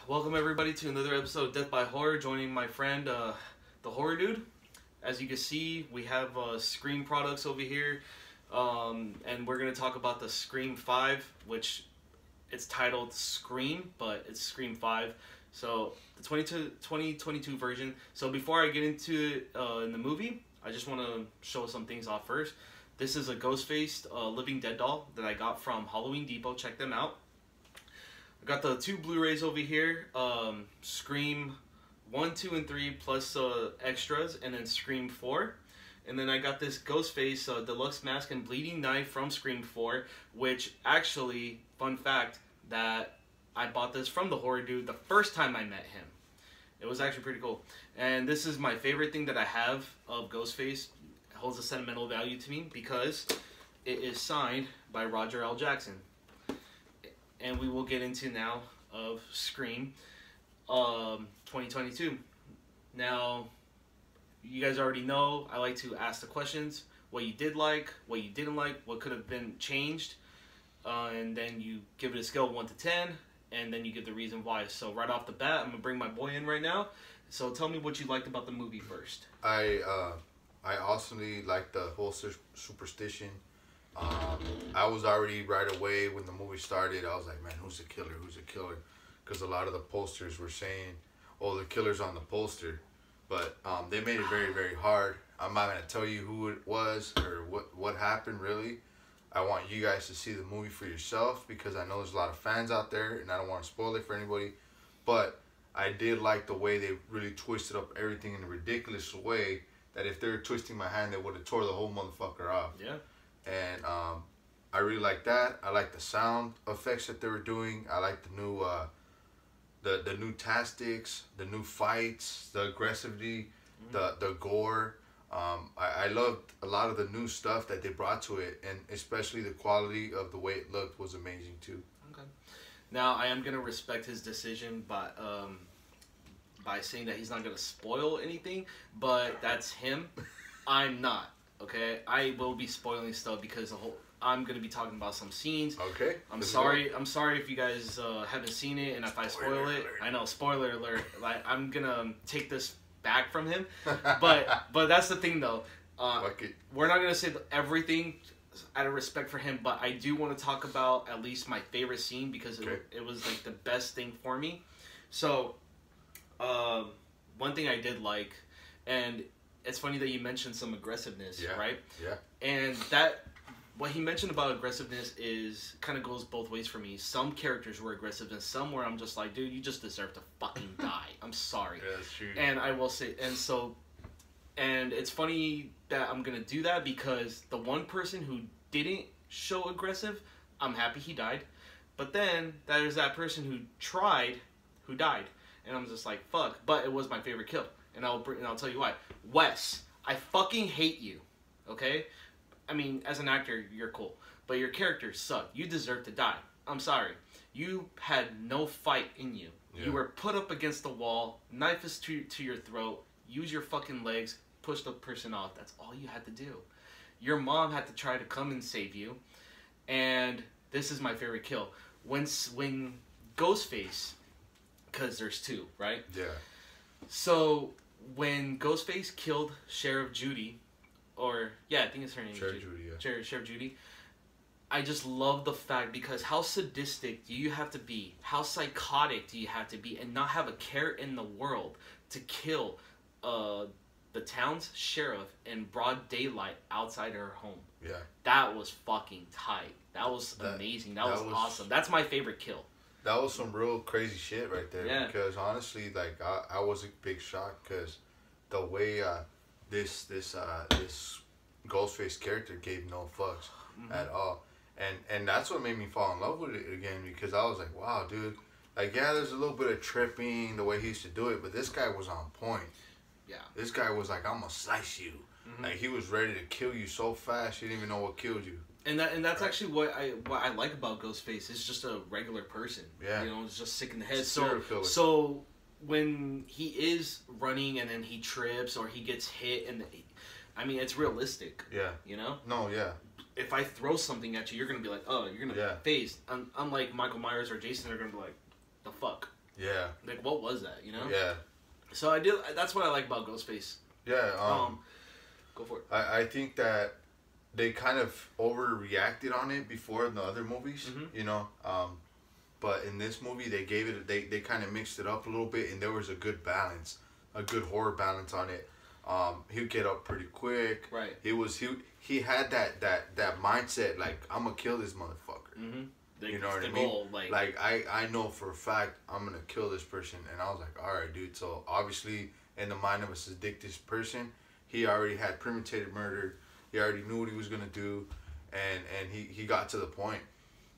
Welcome everybody to another episode of Death by Horror, joining my friend, the Horror Dude. As you can see, we have Scream products over here, and we're going to talk about the Scream 5, which it's titled Scream, but it's Scream 5. So, the 2022 version. So, before I get into it in the movie, I just want to show some things off first. This is a ghost-faced Living Dead doll that I got from Halloween Depot. Check them out. I got the two Blu-rays over here, Scream 1, 2, and 3 plus extras, and then Scream 4. And then I got this Ghostface deluxe mask and bleeding knife from Scream 4, which actually, fun fact, that I bought this from the Horror Dude the first time I met him. It was actually pretty cool. And this is my favorite thing that I have of Ghostface. It holds a sentimental value to me because it is signed by Roger L. Jackson. And we will get into now of Scream 2022. Now, you guys already know I like to ask the questions. What you did like, what you didn't like, what could have been changed. And then you give it a scale of 1 to 10. And then you give the reason why. So right off the bat, I'm going to bring my boy in right now. So tell me what you liked about the movie first. I awesomely liked the whole superstition. I was already right away when the movie started. I was like, man, who's the killer? Who's the killer? Because a lot of the posters were saying, oh, the killer's on the poster. But they made it very, very hard. I'm not going to tell you who it was or what happened, really. I want you guys to see the movie for yourself because I know there's a lot of fans out there and I don't want to spoil it for anybody. But I did like the way they really twisted up everything in a ridiculous way that if they were twisting my hand, they would have tore the whole motherfucker off. Yeah. And I really like that. I like the sound effects that they were doing. I like the new the new tactics, the new fights, the aggressivity, the gore. I loved a lot of the new stuff that they brought to it, and especially the quality of the way it looked was amazing too. Okay. Now I am gonna respect his decision by saying that he's not gonna spoil anything, but that's him. I'm not. Okay, I will be spoiling stuff because I'm gonna be talking about some scenes. Okay. I'm sorry if you guys haven't seen it, and if I spoil it, I know, spoiler alert. Like, I'm gonna take this back from him, but that's the thing though. We're not gonna say everything out of respect for him, but I do want to talk about at least my favorite scene because it was like the best thing for me. So, one thing I did like, and it's funny that you mentioned some aggressiveness, right? Yeah. And what he mentioned about aggressiveness is kind of goes both ways for me. Some characters were aggressive, and some where I'm just like, dude, you just deserve to fucking die. I'm sorry. Yeah, that's true. And I will say, and it's funny that I'm gonna do that because the one person who didn't show aggressive, I'm happy he died. But then there's that person who tried, who died, and I'm just like, fuck. But it was my favorite kill. And I'll tell you why. Wes, I fucking hate you, okay? I mean, as an actor, you're cool. But your character sucked. You deserve to die. I'm sorry. You had no fight in you. Yeah. You were put up against the wall, knife is to your throat, use your fucking legs, push the person off. That's all you had to do. Your mom had to try to come and save you. And this is my favorite kill. When Ghostface, because there's two, right? Yeah. So, when Ghostface killed Sheriff Judy, I think it's her name. Sheriff Judy, yeah. Sheriff Judy. I just love the fact because how sadistic do you have to be? How psychotic do you have to be and not have a care in the world to kill the town's sheriff in broad daylight outside her home? Yeah. That was fucking tight. That was amazing. That was awesome. That's my favorite kill. That was some real crazy shit right there. Yeah. Because honestly, like I was a big shock because the way this Ghostface character gave no fucks at all, and that's what made me fall in love with it again because I was like, wow, dude, like there's a little bit of tripping the way he used to do it, but this guy was on point. Yeah. This guy was like, I'm gonna slice you. Like he was ready to kill you so fast, you didn't even know what killed you. And that's actually what I like about Ghostface. It's just a regular person. Yeah. You know, it's just sick in the head. So when he is running and then he trips or he gets hit, I mean, it's realistic. Yeah. You know? No, yeah. If I throw something at you, you're gonna be like, oh, you're gonna be phased. Unlike Michael Myers or Jason, they're gonna be like, the fuck. Yeah. Like, what was that, you know? Yeah. So I did. That's what I like about Ghostface. Yeah. Go for it. I think that they kind of overreacted on it before in the other movies, you know. But in this movie, they gave it. They kind of mixed it up a little bit, and there was a good balance, a good horror balance on it. He'd get up pretty quick. Right. He had that mindset, like, I'm gonna kill this motherfucker. You know what I mean? Goal, like I know for a fact I'm gonna kill this person, and I was like, all right, dude. So obviously, in the mind of a sadistic person, he already had premeditated murder. He already knew what he was gonna do, and he got to the point.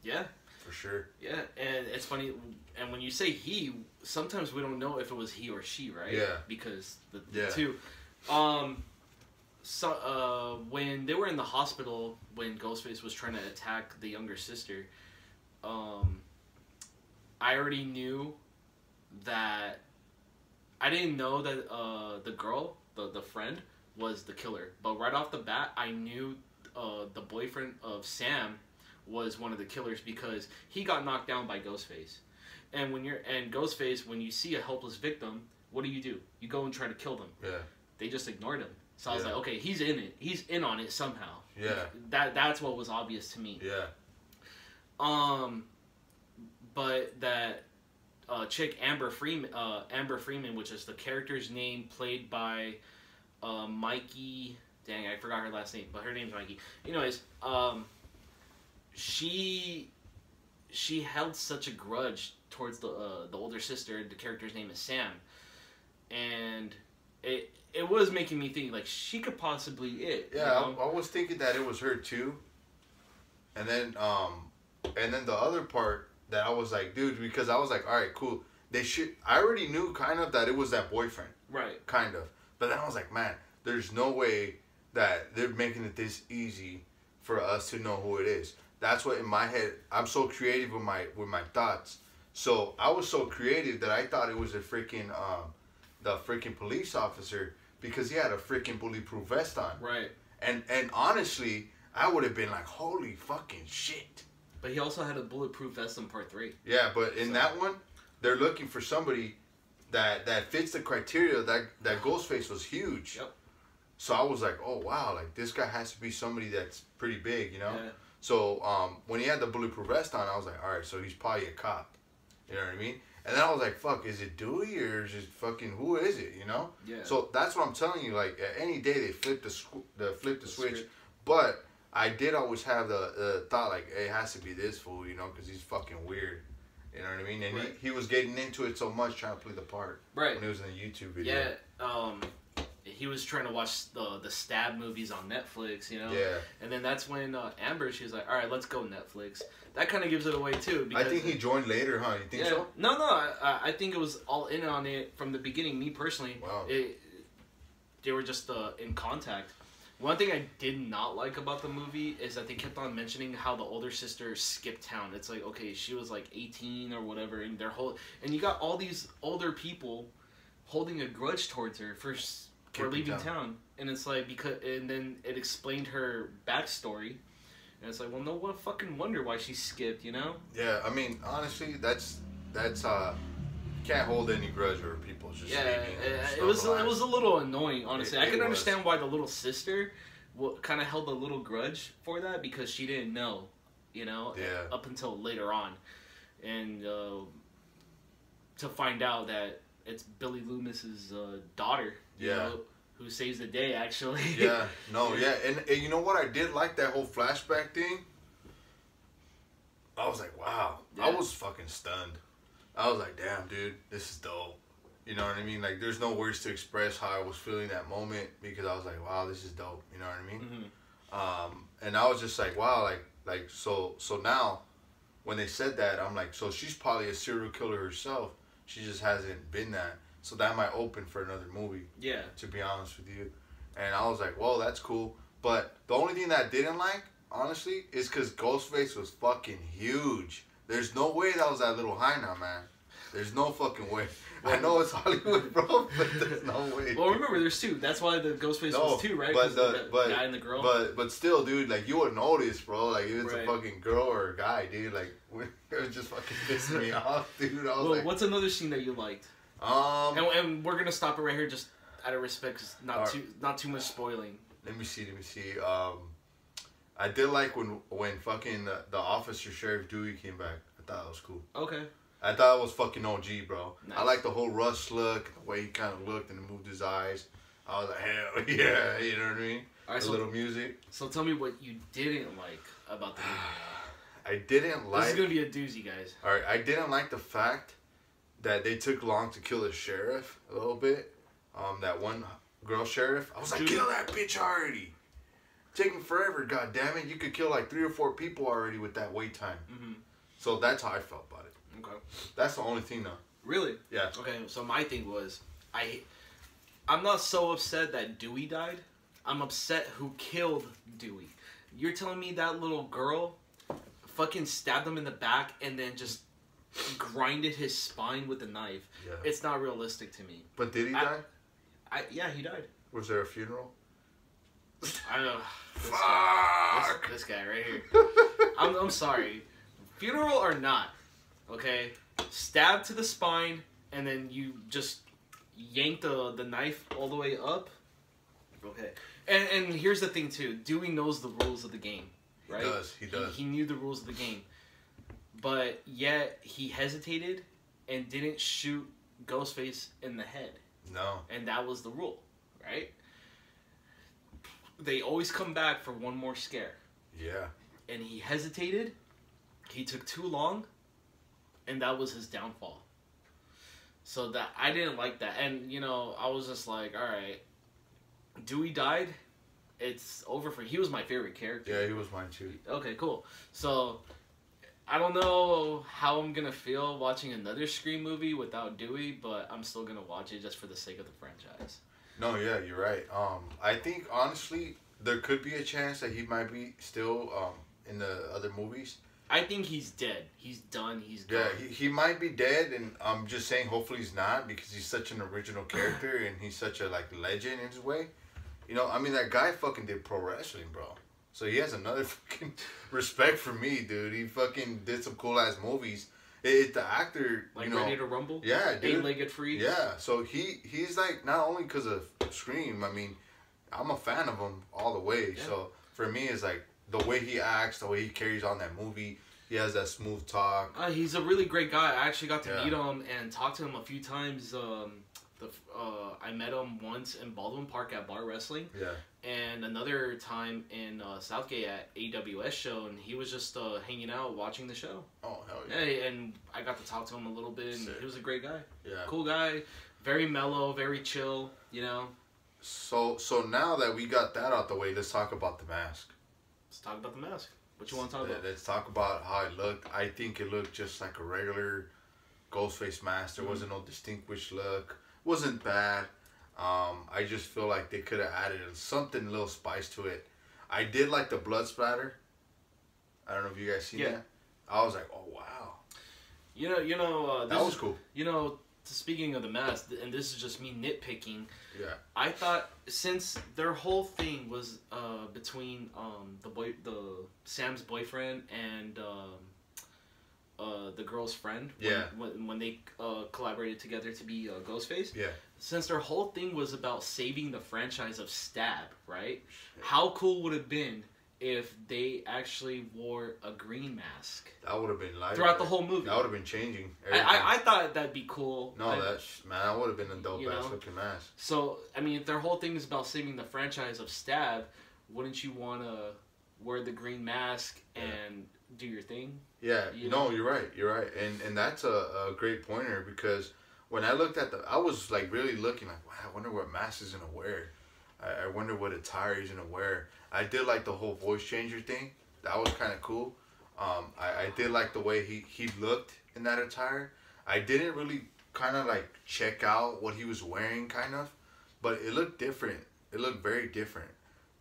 Yeah. For sure. Yeah, and it's funny, and when you say he, sometimes we don't know if it was he or she, right? Yeah. Because the two. So when they were in the hospital, when Ghostface was trying to attack the younger sister, I already knew that. I didn't know that the girl, the friend, was the killer. But right off the bat, I knew the boyfriend of Sam was one of the killers because he got knocked down by Ghostface. And Ghostface, when you see a helpless victim, what do? You go and try to kill them. Yeah. They just ignored him. So I was like, okay, he's in it. He's in on it somehow. Yeah. That's what was obvious to me. Yeah. But that chick Amber Freeman, which is the character's name played by Mikey. Dang, I forgot her last name, but her name's Mikey. Anyways, she held such a grudge towards the older sister. The character's name is Sam, and it was making me think like she could possibly Yeah, you know? I was thinking that it was her too, and then the other part that I was like, dude, because I was like, all right, cool. I already knew kind of that it was that boyfriend, right? Kind of, but then I was like, man, there's no way that they're making it this easy for us to know who it is. That's what in my head, I'm so creative with my thoughts. So I was so creative that I thought it was the freaking police officer because he had a freaking bulletproof vest on. Right. And honestly, I would have been like, holy fucking shit. But he also had a bulletproof vest in part 3. Yeah, but in that one, they're looking for somebody that fits the criteria. That Ghostface was huge. Yep. So I was like, oh wow, like this guy has to be somebody that's pretty big, you know? Yeah. So when he had the bulletproof vest on, I was like, all right, so he's probably a cop. You know what I mean? And then I was like, fuck, is it Dewey or is it fucking, who is it, you know? Yeah. So that's what I'm telling you, like, any day they flip the switch. But I did always have the thought, like, hey, it has to be this fool, you know, because he's fucking weird. You know what I mean? And he was getting into it so much trying to play the part. Right. When he was in the YouTube video. Yeah, he was trying to watch the stab movies on Netflix, you know? Yeah. And then that's when Amber, she was like, all right, let's go Netflix. That kind of gives it away, too. Because, I think he joined later, huh? You think so? No, I think it was all in on it from the beginning, me personally. Wow. They were just in contact. One thing I did not like about the movie is that they kept on mentioning how the older sister skipped town. It's like, okay, she was like 18 or whatever, and and you got all these older people holding a grudge towards her for leaving town. And it's like, and then it explained her backstory. And it's like, well, no one fucking wonder why she skipped, you know? Yeah, I mean, honestly, that's can't hold any grudge over people just leaving. It was a little annoying, honestly. I can understand why the little sister kind of held a little grudge for that because she didn't know, you know, up until later on. And to find out that it's Billy Loomis's daughter, you know, who saves the day, actually. Yeah, no, yeah. And you know what? I did like that whole flashback thing. I was like, wow. Yeah. I was fucking stunned. I was like, damn, dude, this is dope. You know what I mean? Like, there's no words to express how I was feeling that moment because I was like, wow, this is dope. You know what I mean? Mm-hmm. And I was just like, wow, like so now, when they said that, I'm like, so she's probably a serial killer herself. She just hasn't been that. So that might open for another movie. Yeah. To be honest with you. And I was like, well, that's cool. But the only thing that I didn't like, honestly, is because Ghostface was fucking huge. There's no way that was that little hyena, man. There's no fucking way. I know it's Hollywood, bro, but there's no way. Well, remember, there's two. That's why the Ghostface was two, right? But the guy and the girl. But still, dude, like you would notice, bro. Like if it's Right. a fucking girl or a guy, dude. Like it was just fucking pissing me off, dude. I was like, what's another scene that you liked? And we're gonna stop it right here, just out of respect, 'cause not too much spoiling. Let me see. I did like when fucking the officer Sheriff Dewey came back. I thought that was cool. Okay. I thought it was fucking OG, bro. Nice. I like the whole Rush look, the way he kind of looked and moved his eyes. I was like, hell yeah, you know what I mean? All right, a little music. So tell me what you didn't like about the movie. I didn't like... This is going to be a doozy, guys. Alright, I didn't like the fact that they took long to kill the sheriff a little bit. That one girl sheriff. I was like, kill that bitch already. Taking forever, goddammit. You could kill like 3 or 4 people already with that wait time. Mm-hmm. So that's how I felt about it. Okay. That's the only thing, though. Really? Yeah. Okay, so my thing was, I'm not so upset that Dewey died. I'm upset who killed Dewey. You're telling me that little girl fucking stabbed him in the back and then just grinded his spine with a knife? Yeah. It's not realistic to me. But did he die? Yeah, he died. Was there a funeral? I don't know. Fuck! This guy right here. I'm sorry. Funeral or not, okay? Stab to the spine, and then you just yank the knife all the way up. Okay. And here's the thing, too. Dewey knows the rules of the game, right? He does. He knew the rules of the game. But yet, he hesitated and didn't shoot Ghostface in the head. No. And that was the rule, right? They always come back for one more scare. Yeah. And he hesitated. He took too long. And that was his downfall. So that I didn't like that. And, you know, I was just like, alright. Dewey died. It's over for... He was my favorite character. Yeah, he was mine too. Okay, cool. So, I don't know how I'm going to feel watching another Scream movie without Dewey, but I'm still going to watch it just for the sake of the franchise. No, yeah, you're right. I think, honestly, there could be a chance that he might be still in the other movies. I think he's dead. He's done. He's gone. Yeah, he might be dead, and I'm just saying hopefully he's not, because he's such an original character, and he's such a, like, legend in his way. You know, I mean, that guy fucking did pro wrestling, bro. So he has another fucking respect for me, dude. He fucking did some cool-ass movies. It's the actor, like, you know. Ready to Rumble? Yeah, dude. Eight-Legged Freaks? Yeah, so he's, like, not only because of Scream, I mean, I'm a fan of him all the way. Yeah. So, for me, it's, like, the way he acts, the way he carries on that movie. He has that smooth talk. He's a really great guy. I actually got to meet him and talk to him a few times. I met him once in Baldwin Park at Bar Wrestling. Yeah. And another time in Southgate at AWS show, and he was just hanging out watching the show. Oh, hell yeah. And I got to talk to him a little bit, and he was a great guy. Yeah. Cool guy. Very mellow, very chill, you know. So now that we got that out the way, let's talk about The Mask. Let's talk about The Mask. What you want to talk about? Let's talk about how it looked. I think it looked just like a regular Ghostface mask. There wasn't no distinguished look. Wasn't bad. I just feel like they could have added something, a little spice to it. I did like the blood splatter. I don't know if you guys seen that. I was like, oh wow. You know. That was cool. You know, speaking of The Mask, and this is just me nitpicking. Yeah. I thought since their whole thing was between Sam's boyfriend and the girl's friend. Yeah. When they collaborated together to be Ghostface. Yeah. Since their whole thing was about saving the franchise of Stab, right? Shit. How cool would it have been if they actually wore a green mask? That would have been live throughout the whole movie. That would have been changing. I thought that'd be cool. No, that would have been a dope ass looking mask. So I mean, if their whole thing is about saving the franchise of Stab, wouldn't you want to wear the green mask and do your thing? Yeah, you're right. You're right, and that's a great pointer, because when I looked at I was like really looking like, wow, I wonder what mask he's gonna wear. I wonder what attire he's gonna wear. I did like the whole voice changer thing. That was kind of cool. I did like the way he looked in that attire. I didn't really kind of like check out what he was wearing, kind of, but it looked different. It looked very different.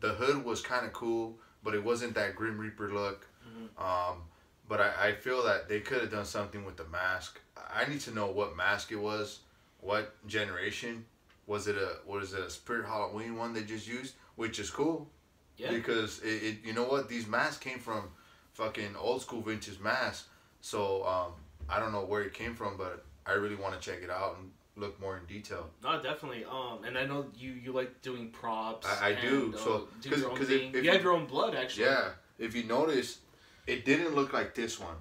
The hood was kind of cool, but it wasn't that Grim Reaper look. Mm-hmm. But I feel that they could have done something with the mask. I need to know what mask it was, what generation. Was it a Spirit Halloween one they just used, which is cool. Yeah. Because it you know what, these masks came from fucking old school vintage masks. So I don't know where it came from, but I really want to check it out and look more in detail. No, definitely. And I know you like doing props. I do. So do your own thing. You have your own blood, actually. Yeah. If you notice, it didn't look like this one.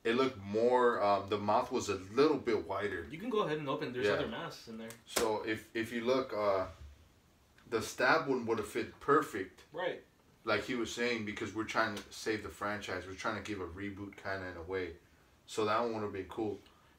It looked more. The mouth was a little bit wider. You can go ahead and open. There's other masks in there. So if you look, the stab one would have fit perfect. Right. Like he was saying, because we're trying to save the franchise. We're trying to give a reboot kind of in a way. So that one would have been cool.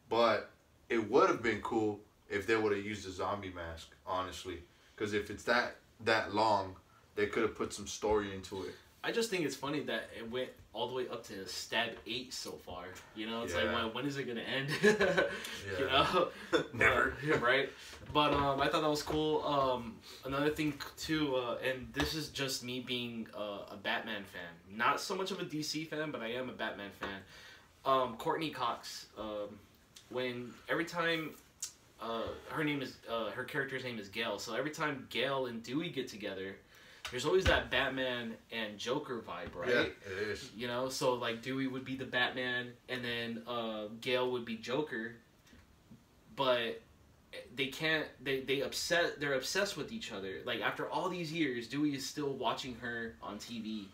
But it would have been cool if they would have used a zombie mask, honestly. Because if it's that long, they could have put some story into it. I just think it's funny that it went all the way up to stab 8 so far. You know, it's like, when is it going to end? You know? Never. Right? But I thought that was cool. Another thing, too, and this is just me being a Batman fan. Not so much of a DC fan, but I am a Batman fan. Courtney Cox. Every time... her character's name is Gale. So every time Gale and Dewey get together... There's always that Batman and Joker vibe, right? Yeah, it is. You know, so like Dewey would be the Batman, and then Gale would be Joker. But they can't. They're obsessed with each other. Like after all these years, Dewey is still watching her on TV,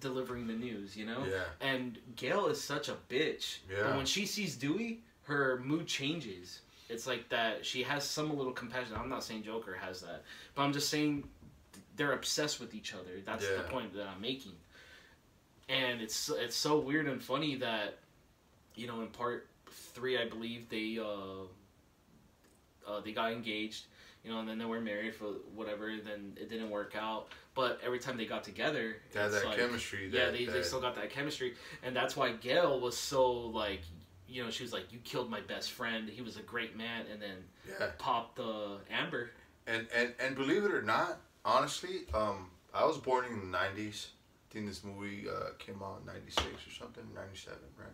delivering the news. You know. Yeah. And Gale is such a bitch. Yeah. But when she sees Dewey, her mood changes. It's like that. She has some little compassion. I'm not saying Joker has that, but I'm just saying. They're obsessed with each other. That's the point that I'm making. And it's so weird and funny that, you know, in part 3, I believe they got engaged, you know, and then they were married for whatever. Then it didn't work out. But every time they got together, they had that chemistry. They still got that chemistry, and that's why Gail was so like. You know, she was like, "You killed my best friend. He was a great man," and then popped the Amber. And believe it or not. Honestly, I was born in the 90s. I think this movie came out in 96 or something, 97, right?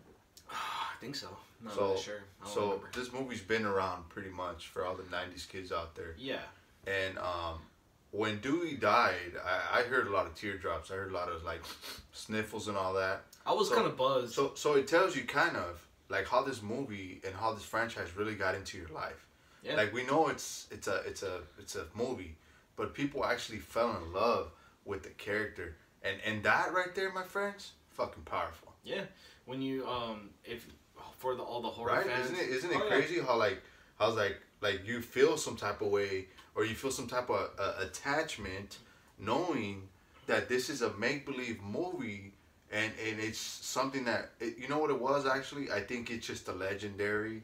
I think so. Not really sure. So remember. This movie's been around pretty much for all the 90s kids out there. Yeah. And when Dewey died, I heard a lot of teardrops. I heard a lot of like sniffles and all that. I was kind of buzzed. So it tells you kind of like how this movie and how this franchise really got into your life. Yeah. Like we know it's a movie. But people actually fell in love with the character, and that right there, my friends, fucking powerful. Yeah, when you if for all the horror fans, isn't it crazy how you feel some type of way or you feel some type of attachment, knowing that this is a make believe movie and it's something that you know what it was actually. I think it's just a legendary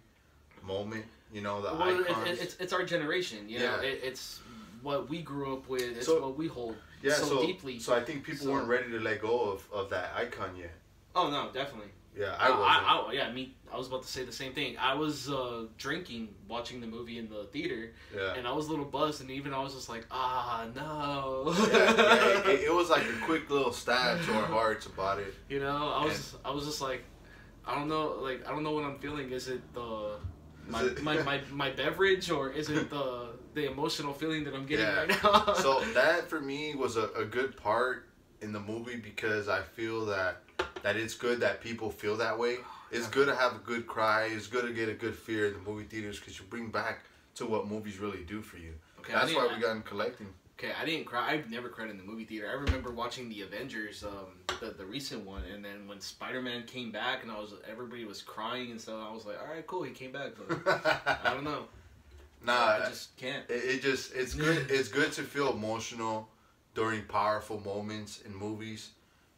moment. You know the icons. It's our generation. You know, it's. What we grew up with, it's what we hold so deeply. So I think people weren't ready to let go of that icon yet. Oh no, definitely. Yeah, I was about to say the same thing. I was drinking, watching the movie in the theater, and I was a little buzzed, and even I was just like, no. It was like a quick little stab to our hearts about it. You know, I was just like, I don't know what I'm feeling. Is it my beverage, or is it the emotional feeling that I'm getting right now? So that for me was a good part in the movie because I feel that it's good that people feel that way. It's good to have a good cry. It's good to get a good fear in the movie theaters because you bring back to what movies really do for you. Okay, that's why we got in collecting. Okay, I didn't cry. I've never cried in the movie theater. I remember watching the Avengers, the recent one, and then when Spider-Man came back and everybody was crying and stuff, I was like, all right, cool, he came back, but I don't know. Nah, I just can't. It's good. It's good to feel emotional during powerful moments in movies.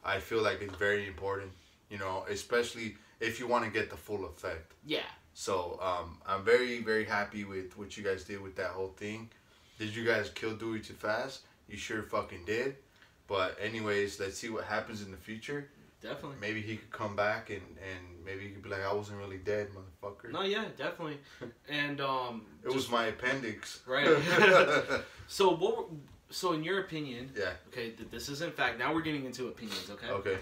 I feel like it's very important, you know, especially if you want to get the full effect. Yeah. So I'm very, very happy with what you guys did with that whole thing. Did you guys kill Dewey too fast? You sure fucking did. But anyways, let's see what happens in the future. Definitely. Maybe he could come back and maybe he could be like, I wasn't really dead, motherfucker. No, yeah, definitely. And it was my appendix. Right. So in your opinion, okay, this is in fact, now we're getting into opinions, okay? Okay.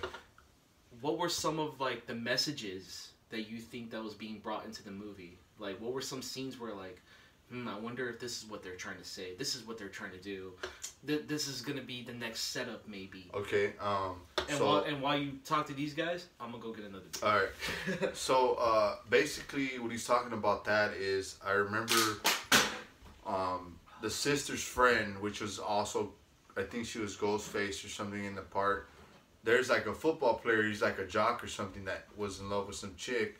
what were some of like the messages that you think that was being brought into the movie? Like, what were some scenes where like, I wonder if this is what they're trying to say. This is what they're trying to do. This is gonna be the next setup, maybe. Okay. And while you talk to these guys, I'm gonna go get another beer. All right. So basically, what he's talking about that is I remember the sister's friend, which was also, I think she was Ghostface or something in the part. There's like a football player. He's like a jock or something that was in love with some chick.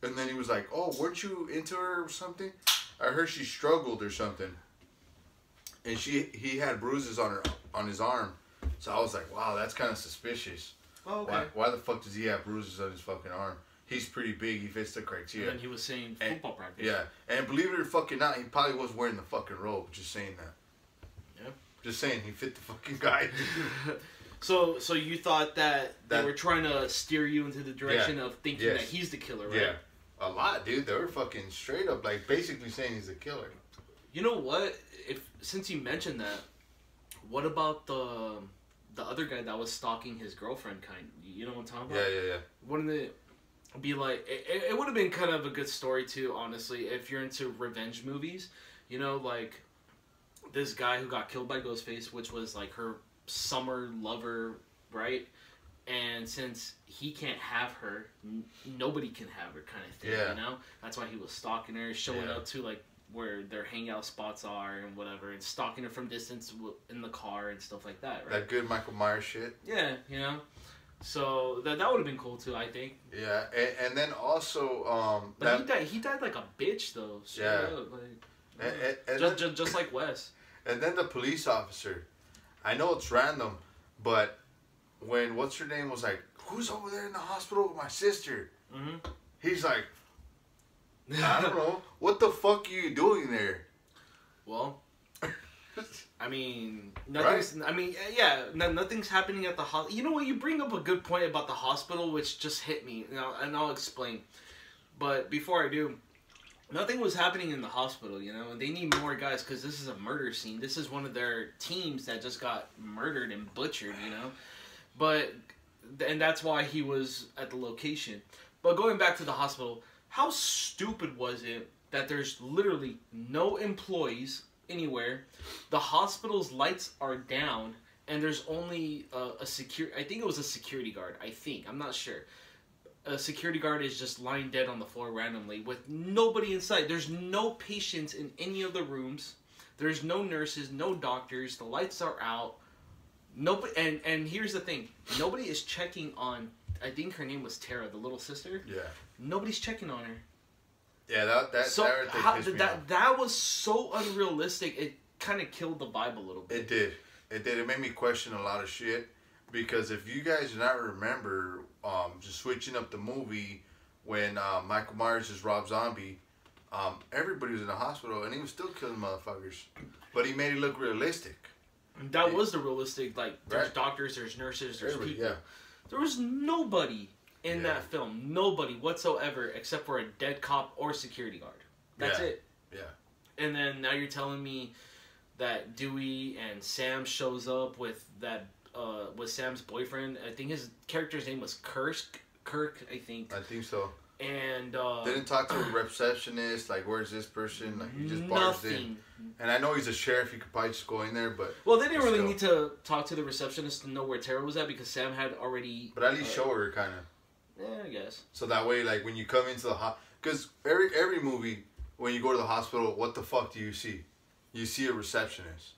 And then he was like, "Oh, weren't you into her or something? I heard she struggled or something." And he had bruises on his arm. So I was like, "Wow, that's kind of suspicious." Oh, okay. Why the fuck does he have bruises on his fucking arm? He's pretty big. He fits the criteria. And then he was saying football practice. Yeah, and believe it or fucking not, he probably was wearing the fucking robe. Just saying that. Yeah. Just saying, he fit the fucking guy. So you thought that they were trying to steer you into the direction of thinking that he's the killer, right? Yeah. A lot, dude. They were fucking straight up, like, basically saying he's a killer. You know what? Since you mentioned that, what about the other guy that was stalking his girlfriend? You know what I'm talking about? Yeah. Wouldn't it be like? It would have been kind of a good story too, honestly, if you're into revenge movies. You know, like this guy who got killed by Ghostface, which was like her summer lover, right? And since he can't have her, nobody can have her, kind of thing. Yeah. You know, that's why he was stalking her, showing up to like where their hangout spots are and whatever, and stalking her from distance in the car and stuff like that, right? That good Michael Myers shit. Yeah, you know. So that would have been cool too, I think. Yeah, and then also but he died like a bitch though. Yeah. Up, like, just like Wes. And then the police officer, I know it's random, but when what's her name was like, "Who's over there in the hospital with my sister?" Mm-hmm. He's like, "I don't know. What the fuck are you doing there?" Well, I mean, nothing's. Right? I mean, yeah, nothing's happening at the hospital. You know what? You bring up a good point about the hospital, which just hit me. And I'll explain. But before I do, nothing was happening in the hospital. You know, and they need more guys because this is a murder scene. This is one of their teams that just got murdered and butchered. You know, and that's why he was at the location. But going back to the hospital, how stupid was it that there's literally no employees anywhere, the hospital's lights are down, and there's only I think it was a security guard, I'm not sure. A security guard is just lying dead on the floor randomly with nobody inside. There's no patients in any of the rooms. There's no nurses, no doctors, the lights are out. Nobody, and here's the thing, nobody is checking on, I think her name was Tara, the little sister. Yeah. Nobody's checking on her. Yeah, that pissed me off. That was so unrealistic. It kind of killed the vibe a little bit. It did. It made me question a lot of shit. Because if you guys do not remember, just switching up the movie when Michael Myers is Rob Zombie, everybody was in the hospital and he was still killing motherfuckers. But he made it look realistic. That was the realistic, like, there's doctors, there's nurses, there's people. Yeah. There was nobody in that film. Nobody whatsoever except for a dead cop or security guard. That's it. Yeah. And then now you're telling me that Dewey and Sam shows up with Sam's boyfriend. I think his character's name was Kirk, I think. I think so. And didn't talk to a receptionist, like, where's this person? Like, he just barged in. And I know he's a sheriff, he could probably just go in there, but... Well, they didn't really need to talk to the receptionist to know where Tara was at, because Sam had already... But at least show her, kind of. Yeah, I guess. So that way, like, when you come into the hospital... Because every movie, when you go to the hospital, what the fuck do you see? You see a receptionist.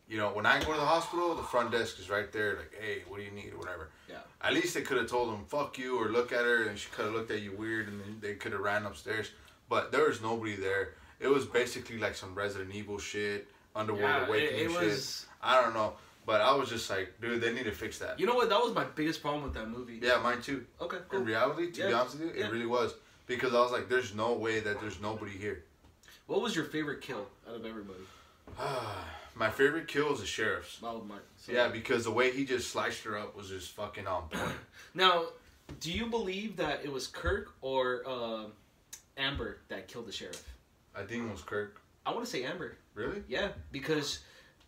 You know, when I go to the hospital, the front desk is right there, like, hey, what do you need, or whatever. Yeah. At least they could have told them, fuck you, or look at her, and she could have looked at you weird, and then they could have ran upstairs. But there was nobody there. It was basically like some Resident Evil shit, Underworld Awakening shit. I don't know. But I was just like, dude, they need to fix that. You know what? That was my biggest problem with that movie. Yeah, mine too. Okay, cool. In reality, to be honest with you, it really was. Because I was like, there's no way that there's nobody here. What was your favorite kill out of every movie? My favorite kill was the sheriff's. Oh, my. Yeah, because the way he just sliced her up was just fucking on point. Now, do you believe that it was Kirk or Amber that killed the sheriff? I think it was Kirk. I want to say Amber. Really? Yeah, because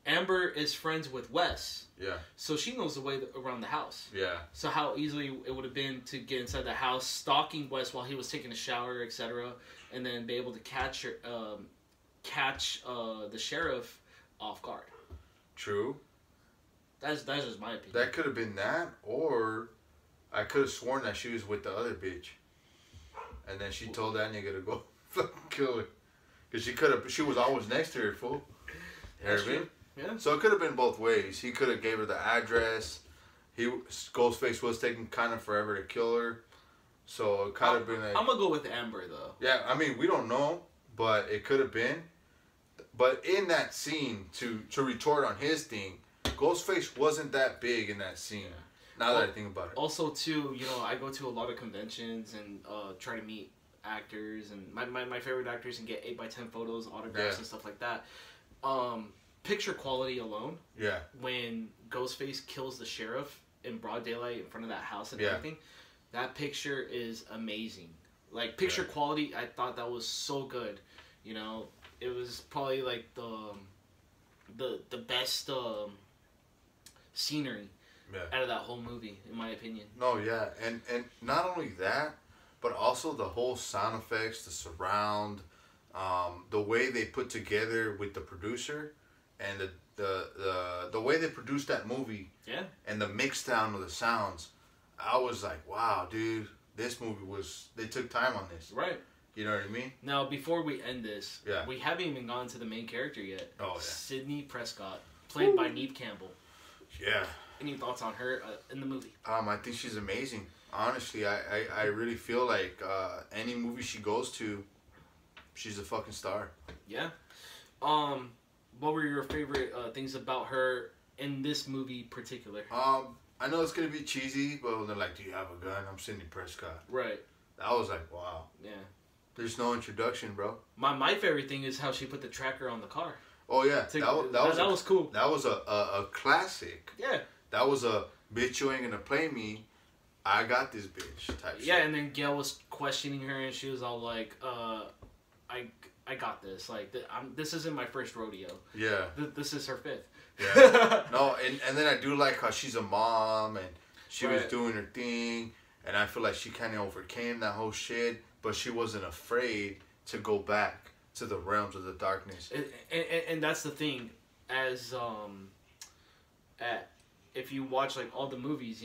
Amber is friends with Wes. Yeah. So she knows the way around the house. Yeah. So how easily it would have been to get inside the house, stalking Wes while he was taking a shower, etc., and then be able to catch the sheriff off guard. True. That's just my opinion. That could have been that, or I could have sworn that she was with the other bitch, and then she told that nigga to go fucking kill her, cause she was always next to her, fool. That's true. Yeah. So it could have been both ways. He could have gave her the address. Ghostface was taking kind of forever to kill her, so it could have been. I'm gonna go with Amber though. Yeah, I mean we don't know, but it could have been. But in that scene, to retort on his thing, Ghostface wasn't that big in that scene. Yeah. Now that I think about it. Also, too, I go to a lot of conventions and try to meet actors and my favorite actors and get 8x10 photos, autographs, and stuff like that. Picture quality alone. Yeah. When Ghostface kills the sheriff in broad daylight in front of that house and everything, that picture is amazing. Like picture quality, I thought that was so good. It was probably like the best scenery out of that whole movie, in my opinion. No, yeah, and not only that, but also the whole sound effects, the surround, the way they put together with the producer, and the way they produced that movie, and the mix down of the sounds. I was like, wow, dude, this movie they took time on this. Right. You know what I mean? Now, before we end this, we haven't even gone to the main character yet. Oh, yeah. Sydney Prescott, played by Neve Campbell. Yeah. Any thoughts on her in the movie? I think she's amazing. Honestly, I really feel like any movie she goes to, she's a fucking star. Yeah. What were your favorite things about her in this movie in particular? I know it's gonna be cheesy, but when they're like, "Do you have a gun?" I'm Sydney Prescott. Right. I was like, wow. Yeah. There's no introduction, bro. My favorite thing is how she put the tracker on the car. Oh yeah, that was cool. That was a classic. Yeah. That was a bitch. You ain't gonna play me. I got this bitch type. Yeah, shit. and then Gail was questioning her, and she was all like, I got this. Like, this isn't my first rodeo. Yeah. This is her fifth. Yeah. No, and then I do like how she's a mom and she was doing her thing, and I feel like she kind of overcame that whole shit, but she wasn't afraid to go back to the realms of the darkness. And that's the thing, if you watch like all the movies,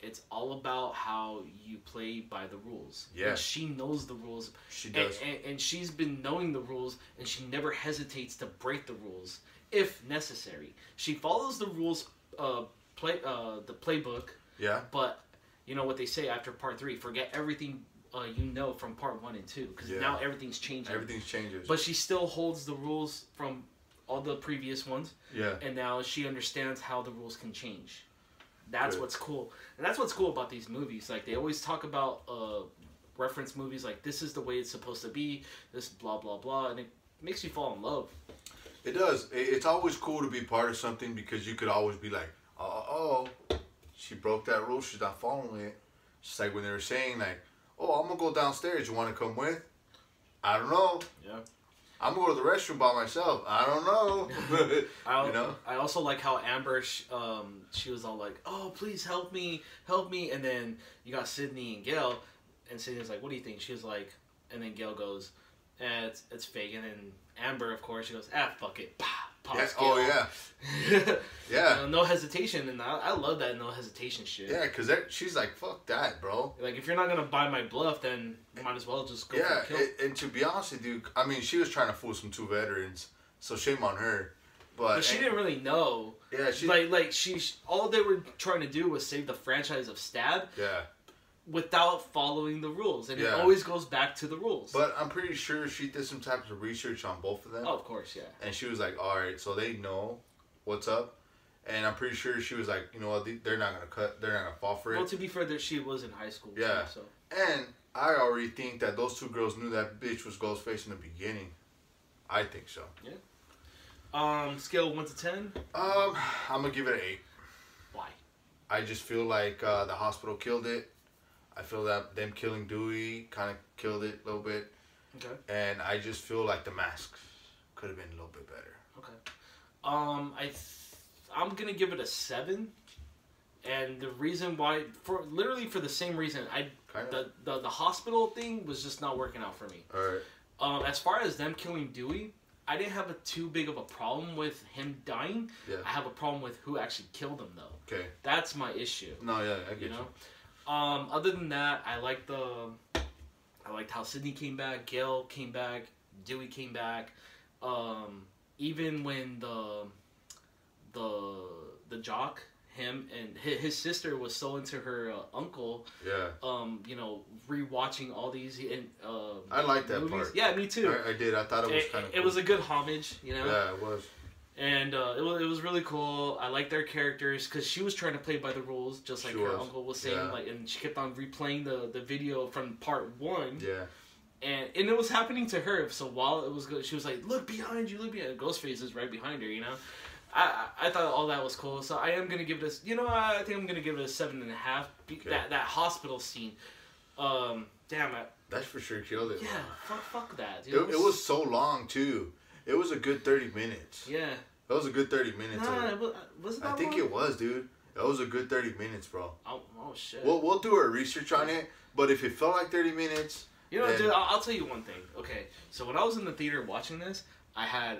it's all about how you play by the rules. Yeah. And she knows the rules. She does. And she's been knowing the rules, and she never hesitates to break the rules if necessary. She follows the rules, the playbook. Yeah. But you know what they say after part 3: forget everything from part 1 and 2, because now everything's changing. Everything changes. But she still holds the rules from all the previous ones. Yeah. And now she understands how the rules can change. That's what's cool. And that's what's cool about these movies. Like, they always talk about reference movies like, this is the way it's supposed to be, this blah, blah, blah. And it makes you fall in love. It does. It's always cool to be part of something, because you could always be like, oh, she broke that rule. She's not following it. Just like when they were saying, like, oh, I'm going to go downstairs. You want to come with? I don't know. Yeah. I'm going to go to the restroom by myself. I don't know. I also like how Amber, she was all like, oh, please help me. And then you got Sydney and Gail, and Sydney's like, what do you think? She was like, and then Gail goes, it's fake. And then Amber, of course, she goes, fuck it. Yeah. Oh, yeah. Yeah. No hesitation. And I love that no hesitation shit. Yeah, because she's like, fuck that, bro. Like, if you're not going to buy my bluff, then you might as well just go for the kill. And to be honest with you, I mean, she was trying to fool some 2 veterans, so shame on her. But she didn't really know. Yeah, all they were trying to do was save the franchise of Stab. Yeah. Without following the rules, and it always goes back to the rules. But I'm pretty sure she did some type of research on both of them. Oh, of course, yeah. And she was like, all right, so they know what's up. And I'm pretty sure she was like, you know what, they're not gonna fall for it. Well, to be fair, that she was in high school. Yeah. Too, so. And I already think that those 2 girls knew that bitch was Ghostface in the beginning. I think so. Yeah. Scale 1 to 10. I'm gonna give it an 8. Why? I just feel like the hospital killed it. I feel that them killing Dewey kind of killed it a little bit. Okay. And I just feel like the masks could have been a little bit better. Okay. I'm gonna give it a 7, and the reason why, for the same reason, the hospital thing was just not working out for me. All right. As far as them killing Dewey, I didn't have too big of a problem with him dying. Yeah. I have a problem with who actually killed him, though. Okay. That's my issue. No, yeah, I get you. Other than that, I liked how Sydney came back, Gail came back, Dewey came back. Even when the jock, him and his sister was so into her uncle. Yeah. Rewatching all these I like that movies. part. Yeah, me too. I did. I thought it was kind of cool. It was a good homage, Yeah, it was. And it was really cool. I liked their characters because she was trying to play by the rules, just like her uncle was saying. Yeah. And she kept on replaying the video from part 1. Yeah. And it was happening to her. So while it was good, she was like, "Look behind you, look behind." Ghostface is right behind her. I thought all that was cool. So I am gonna give this. I think I'm gonna give it a 7.5. Okay. That hospital scene. Damn it. That's for sure killed it. Yeah. Fuck that, dude. It was so long too. It was a good 30 minutes. Yeah. That was a good 30 minutes. Was it that I think long? it was, dude. That was a good 30 minutes, bro. Oh shit. We'll do our research on it, but if it felt like 30 minutes... dude, I'll tell you one thing. Okay, so when I was in the theater watching this, I had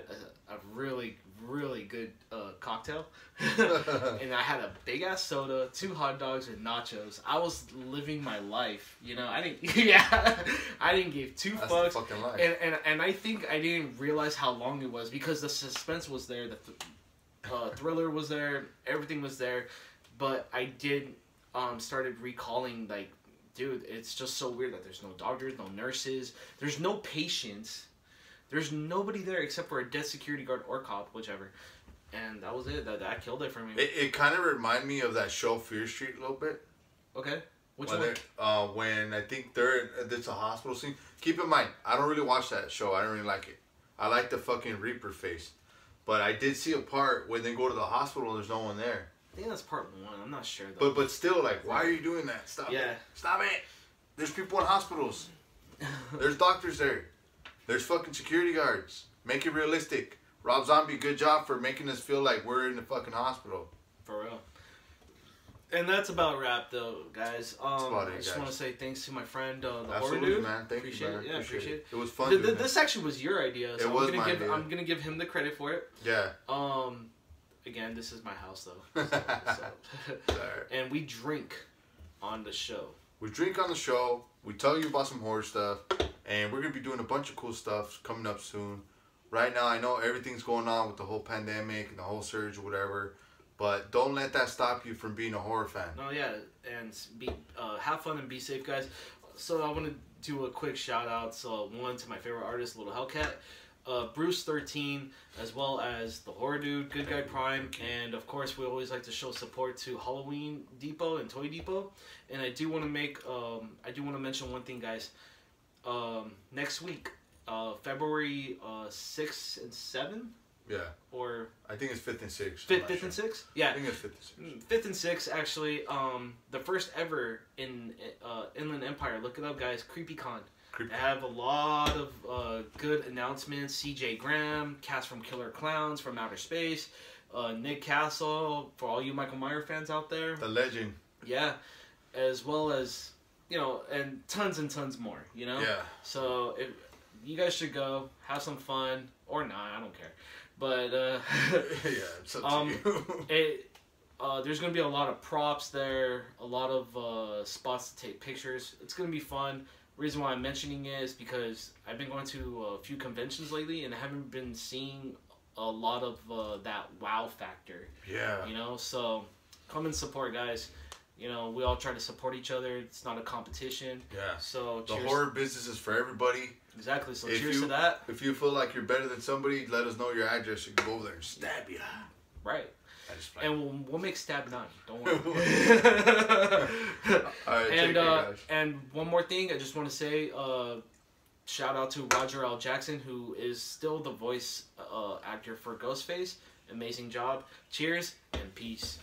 a really, really good cocktail. And I had a big-ass soda, 2 hot dogs, and nachos. I was living my life, I didn't... Yeah, I didn't give 2 That's fucks. The fucking life. And I think I didn't realize how long it was because the suspense was there, the thriller was there, everything was there. But I did started recalling, like, dude, it's just so weird that there's no doctors, no nurses, there's no patients, there's nobody there except for a dead security guard or cop, whichever, and that was it. That killed it for me. It kind of reminded me of that show Fear Street a little bit. Okay, which one? When I think it's a hospital scene. Keep in mind, I don't really watch that show. I don't really like it. I like the fucking Reaper face, but I did see a part when they go to the hospital and there's no one there. I think that's part 1. I'm not sure though. But still, like, why are you doing that? Stop it. Stop it. There's people in hospitals. There's doctors there. There's fucking security guards. Make it realistic. Rob Zombie, good job for making us feel like we're in the fucking hospital. For real. And that's about wrap, though, guys. I just want to say thanks to my friend, the Absolutely, horror dude. Man. Thank you, man. Yeah, appreciate it. It was fun. This actually was your idea, so I'm gonna give him the credit for it. Yeah. Again, this is my house, though. And we drink on the show. We drink on the show. We tell you about some horror stuff, and we're gonna be doing a bunch of cool stuff coming up soon. Right now, I know everything's going on with the whole pandemic and the whole surge or whatever, but don't let that stop you from being a horror fan. No, yeah, and have fun and be safe, guys. So I want to do a quick shout out. So one to my favorite artist, Little Hellcat, Bruce 13, as well as the Horror Dude, Good Guy Prime, and of course we always like to show support to Halloween Depot and Toy Depot. And I do want to mention one thing, guys. Next week, February 6th and 7th. Yeah. Or I think it's 5th and 6th. 5th and 6th? Yeah. I think it's 5th and 6th. 5th and 6th, actually. The first ever in Inland Empire. Look it up, guys. CreepyCon. They have a lot of good announcements. CJ Graham, cast from Killer Clowns from Outer Space, Nick Castle, for all you Michael Myers fans out there. The legend. Yeah. As well as, and tons more, Yeah. So you guys should go, have some fun, or not, I don't care. But yeah, it's up to you. There's gonna be a lot of props there, a lot of spots to take pictures. It's gonna be fun. Reason why I'm mentioning it is because I've been going to a few conventions lately and I haven't been seeing a lot of that wow factor. Yeah. So come and support, guys. We all try to support each other. It's not a competition. Yeah. So the horror business is for everybody. Exactly. So cheers to that. If you feel like you're better than somebody, let us know your address. You can go over there and stab you. Right. And we'll make stab 9. Don't worry. All right, take care, guys. And one more thing, I just want to say, shout out to Roger L. Jackson, who is still the voice actor for Ghostface. Amazing job. Cheers and peace.